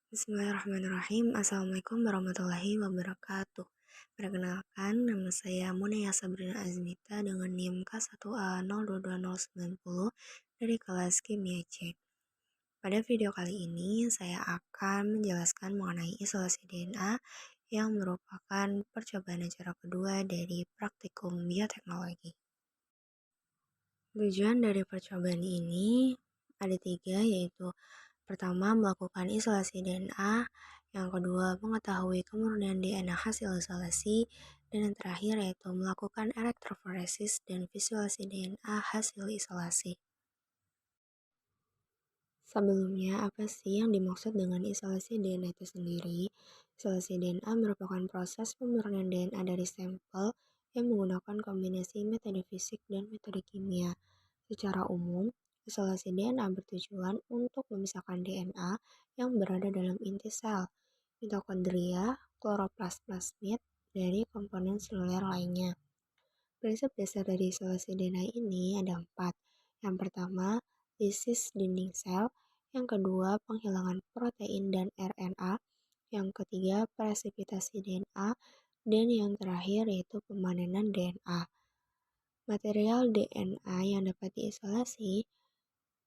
Bismillahirrahmanirrahim. Assalamualaikum warahmatullahi wabarakatuh. Perkenalkan, nama saya Munaya Sabrina Azmita dengan NIM K1A022090 dari kelas Kimia C. Pada video kali ini, saya akan menjelaskan mengenai isolasi DNA yang merupakan percobaan acara kedua dari praktikum bioteknologi. Tujuan dari percobaan ini ada 3, yaitu pertama, melakukan isolasi DNA. Yang kedua, mengetahui kemurnian DNA hasil isolasi. Dan yang terakhir yaitu melakukan elektroforesis dan visualisasi DNA hasil isolasi. Sebelumnya, apa sih yang dimaksud dengan isolasi DNA itu sendiri? Isolasi DNA merupakan proses pemurnian DNA dari sampel yang menggunakan kombinasi metode fisik dan metode kimia. Secara umum, isolasi DNA bertujuan untuk memisahkan DNA yang berada dalam inti sel, mitokondria, kloroplas plasmid, dari komponen seluler lainnya. Prinsip dasar dari isolasi DNA ini ada 4. Yang pertama, lisis dinding sel. Yang kedua, penghilangan protein dan RNA. Yang ketiga, presipitasi DNA. Dan yang terakhir yaitu pemanenan DNA. Material DNA yang dapat diisolasi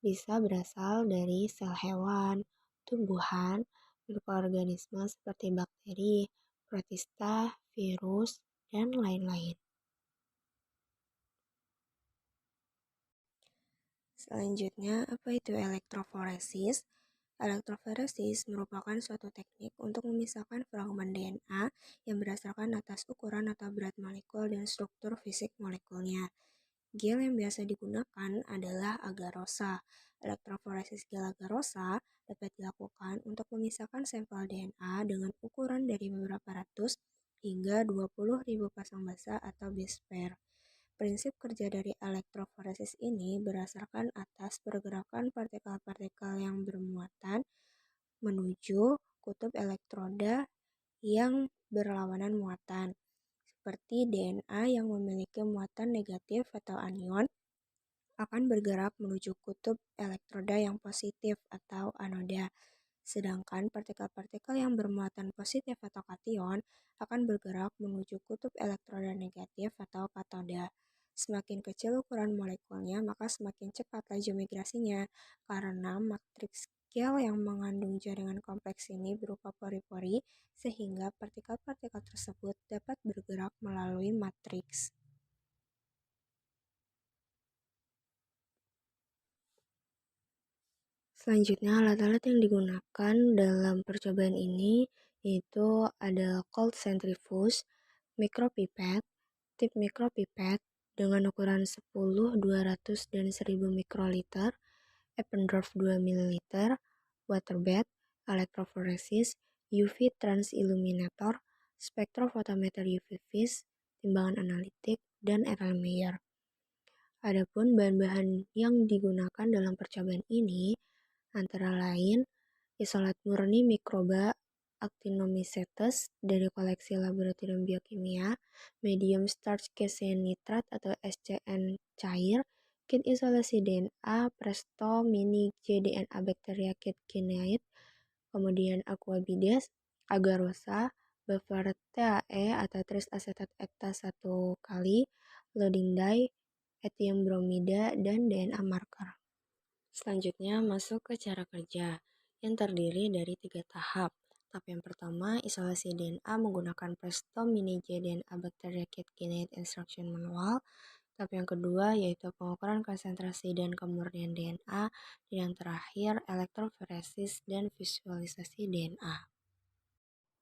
bisa berasal dari sel hewan, tumbuhan, mikroorganisme seperti bakteri, protista, virus, dan lain-lain. Selanjutnya, apa itu elektroforesis? Elektroforesis merupakan suatu teknik untuk memisahkan fragmen DNA yang berdasarkan atas ukuran atau berat molekul dan struktur fisik molekulnya. Gel yang biasa digunakan adalah agarosa. Elektroforesis gel agarosa dapat dilakukan untuk memisahkan sampel DNA dengan ukuran dari beberapa ratus hingga 20.000 pasang basa atau base pair. Prinsip kerja dari elektroforesis ini berdasarkan atas pergerakan partikel-partikel yang bermuatan menuju kutub elektroda yang berlawanan muatan. Seperti DNA yang memiliki muatan negatif atau anion akan bergerak menuju kutub elektroda yang positif atau anoda. Sedangkan partikel-partikel yang bermuatan positif atau kation akan bergerak menuju kutub elektroda negatif atau katoda. Semakin kecil ukuran molekulnya, maka semakin cepat laju migrasinya, karena matriks gel yang mengandung jaringan kompleks ini berupa pori-pori, sehingga partikel-partikel tersebut dapat bergerak melalui matriks. Selanjutnya, alat-alat yang digunakan dalam percobaan ini yaitu ada cold centrifuge, micropipette, tip micropipette dengan ukuran 10, 200, dan 1000 mikroliter, Eppendorf 2 ml, water bath, elektroforesis, UV transilluminator, spektrofotometer UV vis, timbangan analitik, dan Erlenmeyer. Adapun bahan-bahan yang digunakan dalam percobaan ini antara lain isolat murni mikroba Actinomycetes dari koleksi laboratorium biokimia, medium starch casein nitrat atau SCN cair, kit isolasi DNA Presto Mini JDNA Bacteria Kit Kineate, kemudian Aquabides, Agarosa, buffer TAE atau tris asetat ekta 1 kali, loading dye, etium bromida, dan DNA marker. Selanjutnya masuk ke cara kerja yang terdiri dari 3 tahap. Tahap yang pertama, isolasi DNA menggunakan Presto Mini JDNA Bacteria Kit Kineate Instruction Manual. Tahap yang kedua yaitu pengukuran konsentrasi dan kemurnian DNA. Dan yang terakhir, elektroforesis dan visualisasi DNA.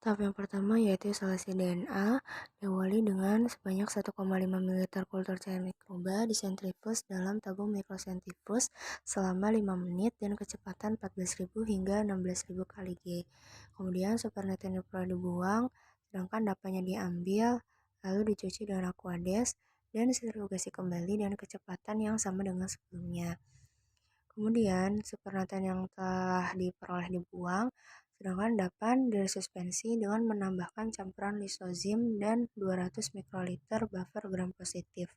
Tahap yang pertama yaitu isolasi DNA diawali dengan sebanyak 1,5 ml kultur cair mikroba disentrifuge dalam tabung mikrosentrifuge selama 5 menit dan kecepatan 14.000 hingga 16.000 kali G. Kemudian supernatant dibuang, sedangkan dapanya diambil lalu dicuci dengan aquades dan disentrifugasi kembali dengan kecepatan yang sama dengan sebelumnya. Kemudian supernatant yang telah diperoleh dibuang, sedangkan dapan disuspensi dengan menambahkan campuran lisozim dan 200 mikroliter buffer gram positif.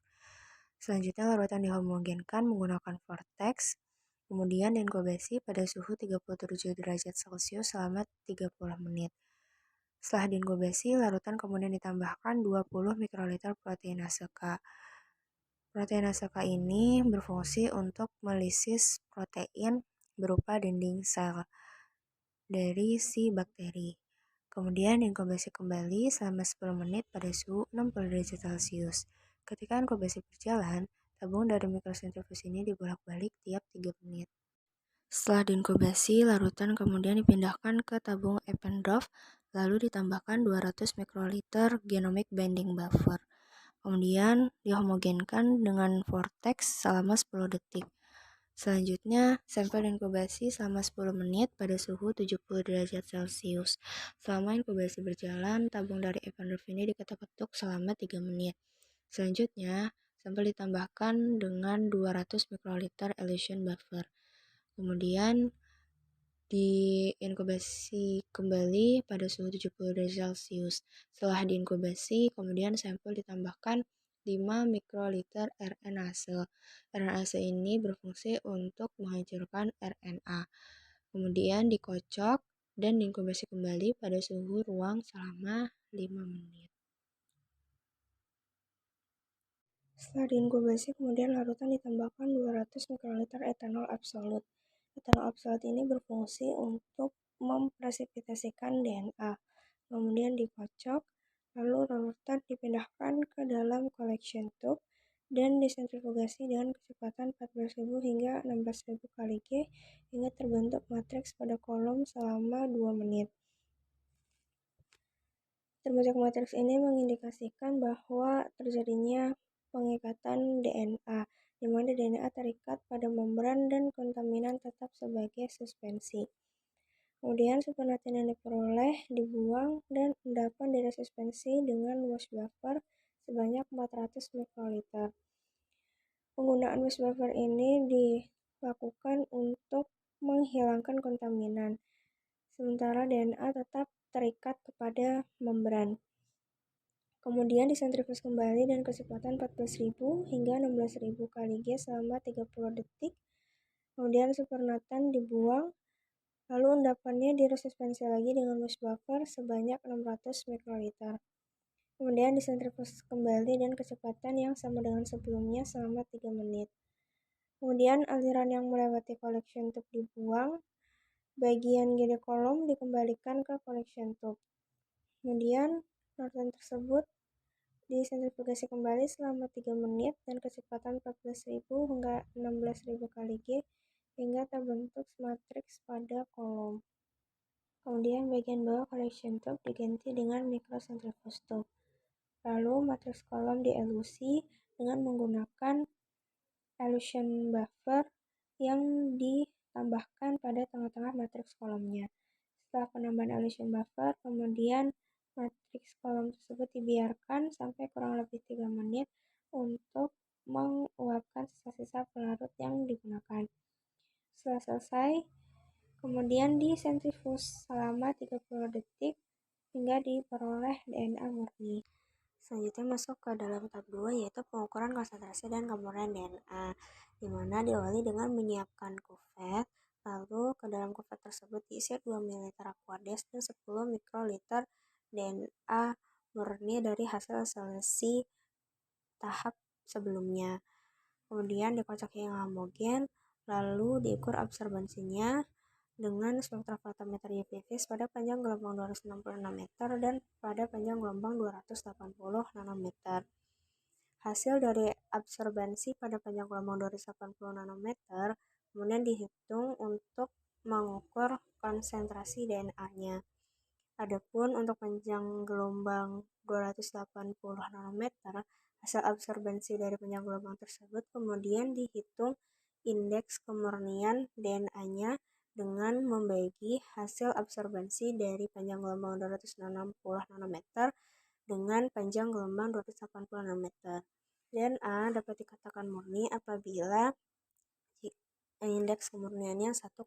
Selanjutnya larutan dihomogenkan menggunakan vortex Kemudian diinkubasi pada suhu 37 derajat Celcius selama 30 menit. Setelah diinkubasi, larutan kemudian ditambahkan 20 mikroliter proteinase K. Proteinase K ini berfungsi untuk melisis protein berupa dinding sel dari si bakteri. Kemudian diinkubasi kembali selama 10 menit pada suhu 60 derajat Celcius. Ketika inkubasi berjalan, tabung dari mikrosentrifus ini dibolak-balik tiap 3 menit. Setelah diinkubasi, larutan kemudian dipindahkan ke tabung Eppendorf, lalu ditambahkan 200 mikroliter genomic binding buffer. Kemudian dihomogenkan dengan vortex selama 10 detik. Selanjutnya, sampel diinkubasi selama 10 menit pada suhu 70 derajat Celcius. Selama inkubasi berjalan, tabung dari Eppendorf ini diketuk-ketuk selama 3 menit. Selanjutnya, sampel ditambahkan dengan 200 mikroliter elution buffer. Kemudian diinkubasi kembali pada suhu 70 derajat Celcius. Setelah diinkubasi, kemudian sampel ditambahkan 5 mikroliter RNase. RNase ini berfungsi untuk menghancurkan RNA. Kemudian dikocok dan diinkubasi kembali pada suhu ruang selama 5 menit. Setelah diinkubasi, kemudian larutan ditambahkan 200 mikroliter etanol absolut. Etanol absolut ini berfungsi untuk mempresipitasikan DNA. Kemudian dikocok, lalu larutan dipindahkan ke dalam collection tube dan disentrifugasi dengan kecepatan 14.000 hingga 16.000 kali G hingga terbentuk matriks pada kolom selama 2 menit. Terbentuk matriks ini mengindikasikan bahwa terjadinya pengikatan DNA, di mana DNA terikat pada membran dan kontaminan tetap sebagai suspensi. Kemudian supernatin yang diperoleh dibuang dan endapan dari suspensi dengan wash buffer sebanyak 400 mikroliter. Penggunaan wash buffer ini dilakukan untuk menghilangkan kontaminan, sementara DNA tetap terikat kepada membran. Kemudian disentrifus kembali dan kecepatan 14.000 hingga 16.000 kali G selama 30 detik. Kemudian supernatant dibuang, lalu endapannya diresuspensi lagi dengan wash buffer sebanyak 600 mikroliter. Kemudian disentrifus kembali dan kecepatan yang sama dengan sebelumnya selama 3 menit. Kemudian aliran yang melewati collection tube dibuang, bagian GD kolom dikembalikan ke collection tube. Kemudian larutan tersebut disentrifugasi kembali selama 3 menit dan kecepatan 14.000 hingga 16.000 kali G hingga terbentuk matriks pada kolom. Kemudian bagian bawah collection tube diganti dengan microcentrifuge tube. Lalu matriks kolom dielusi dengan menggunakan elution buffer yang ditambahkan pada tengah-tengah matriks kolomnya. Setelah penambahan elution buffer, kemudian matriks kolom tersebut dibiarkan sampai kurang lebih 3 menit untuk menguapkan sisa-sisa pelarut yang digunakan. Setelah selesai, kemudian disentrifus selama 30 detik hingga diperoleh DNA murni. Selanjutnya masuk ke dalam tahap 2, yaitu pengukuran konsentrasi dan kemurnian DNA, di mana diawali dengan menyiapkan kuvet, lalu ke dalam kuvet tersebut diisi 2 ml Aquades dan 10 mikroliter DNA murni dari hasil isolasi tahap sebelumnya. Kemudian dikocok hingga homogen, lalu diukur absorbensinya dengan spektrofotometer UV-Vis pada panjang gelombang 260 nanometer dan pada panjang gelombang 280 nanometer. Hasil dari absorbensi pada panjang gelombang 280 nanometer kemudian dihitung untuk mengukur konsentrasi DNA-nya. Adapun untuk panjang gelombang 280 nanometer, hasil absorbensi dari panjang gelombang tersebut kemudian dihitung indeks kemurnian DNA-nya dengan membagi hasil absorbensi dari panjang gelombang 260 nanometer dengan panjang gelombang 280 nanometer. DNA dapat dikatakan murni apabila indeks kemurniannya 1,75.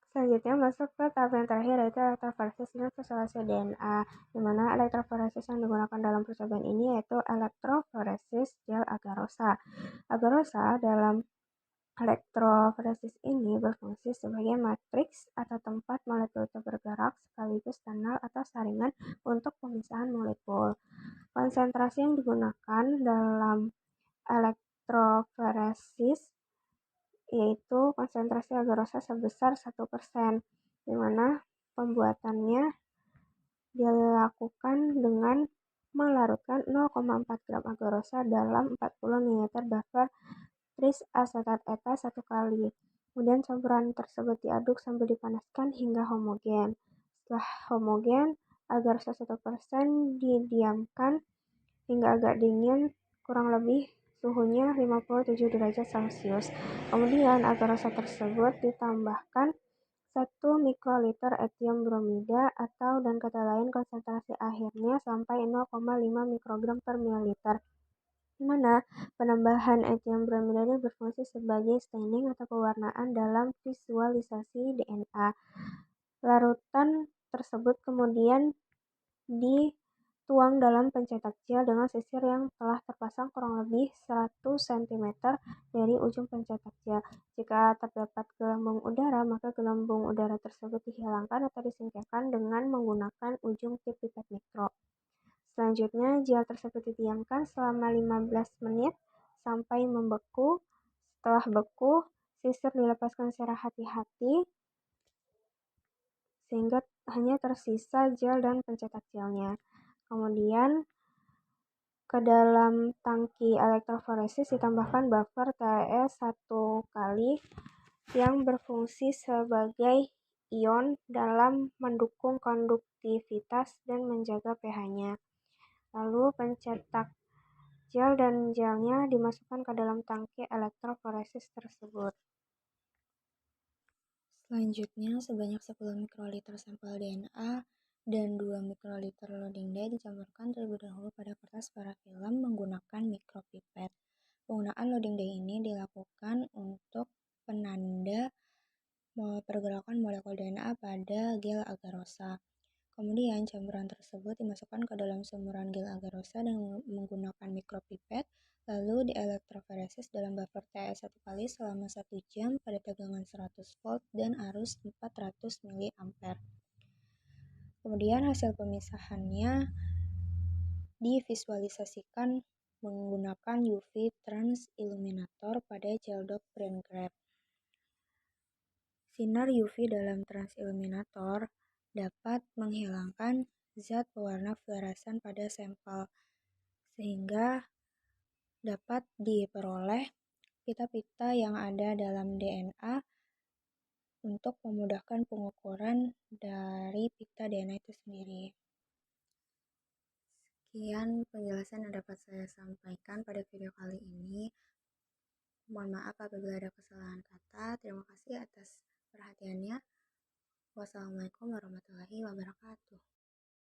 Selanjutnya masuk ke tahap yang terakhir yaitu elektroforesis dan visualisasi DNA, di mana elektroforesis yang digunakan dalam percobaan ini yaitu elektroforesis gel agarosa. Agarosa dalam elektroforesis ini berfungsi sebagai matriks atau tempat molekul itu bergerak sekaligus kanal atau saringan untuk pemisahan molekul. Konsentrasi yang digunakan dalam elektroforesis yaitu konsentrasi agarosa sebesar 1%, di mana pembuatannya dilakukan dengan melarutkan 0,4 gram agarosa dalam 40 ml buffer triasetat eta 1 kali. Kemudian campuran tersebut diaduk sambil dipanaskan hingga homogen. Setelah homogen, agarosa 1% didiamkan hingga agak dingin, kurang lebih suhunya 57 derajat Celcius. Kemudian agar rasa tersebut ditambahkan 1 mikroliter etium bromida atau dan kata lain konsentrasi akhirnya sampai 0,5 mikrogram per mililiter, di mana penambahan etium bromida ini berfungsi sebagai staining atau pewarnaan dalam visualisasi DNA. Larutan tersebut kemudian dituang dalam pencetak gel dengan sisir yang telah terpasang kurang lebih 100 cm dari ujung pencetak gel. Jika terdapat gelembung udara, maka gelembung udara tersebut dihilangkan atau disingkirkan dengan menggunakan ujung tip pipet mikro. Selanjutnya, gel tersebut didiamkan selama 15 menit sampai membeku. Setelah beku, sisir dilepaskan secara hati-hati sehingga hanya tersisa gel dan pencetak gelnya. Kemudian ke dalam tangki elektroforesis ditambahkan buffer TLS 1 kali yang berfungsi sebagai ion dalam mendukung konduktivitas dan menjaga pH-nya. Lalu pencetak gel dan gelnya dimasukkan ke dalam tangki elektroforesis tersebut. Selanjutnya, sebanyak 10 mikroliter sampel DNA dan 2 mikroliter loading day dicampurkan terlebih dahulu pada kertas parafilm menggunakan mikropipet. Penggunaan loading day ini dilakukan untuk penanda pergerakan molekul DNA pada gel agarosa. Kemudian campuran tersebut dimasukkan ke dalam semburan gel agarosa dengan menggunakan mikropipet, lalu dielektroforesis dalam buffer TS 1 kali selama 1 jam pada tegangan 100 volt dan arus 400 mA. Kemudian hasil pemisahannya divisualisasikan menggunakan UV transilluminator pada gel dop brand Grab. Sinar UV dalam transilluminator dapat menghilangkan zat pewarna fluoresan pada sampel, sehingga dapat diperoleh pita-pita yang ada dalam DNA untuk memudahkan pengukuran dari pita DNA itu sendiri. Sekian penjelasan yang dapat saya sampaikan pada video kali ini. Mohon maaf apabila ada kesalahan kata. Terima kasih atas perhatiannya. Wassalamualaikum warahmatullahi wabarakatuh.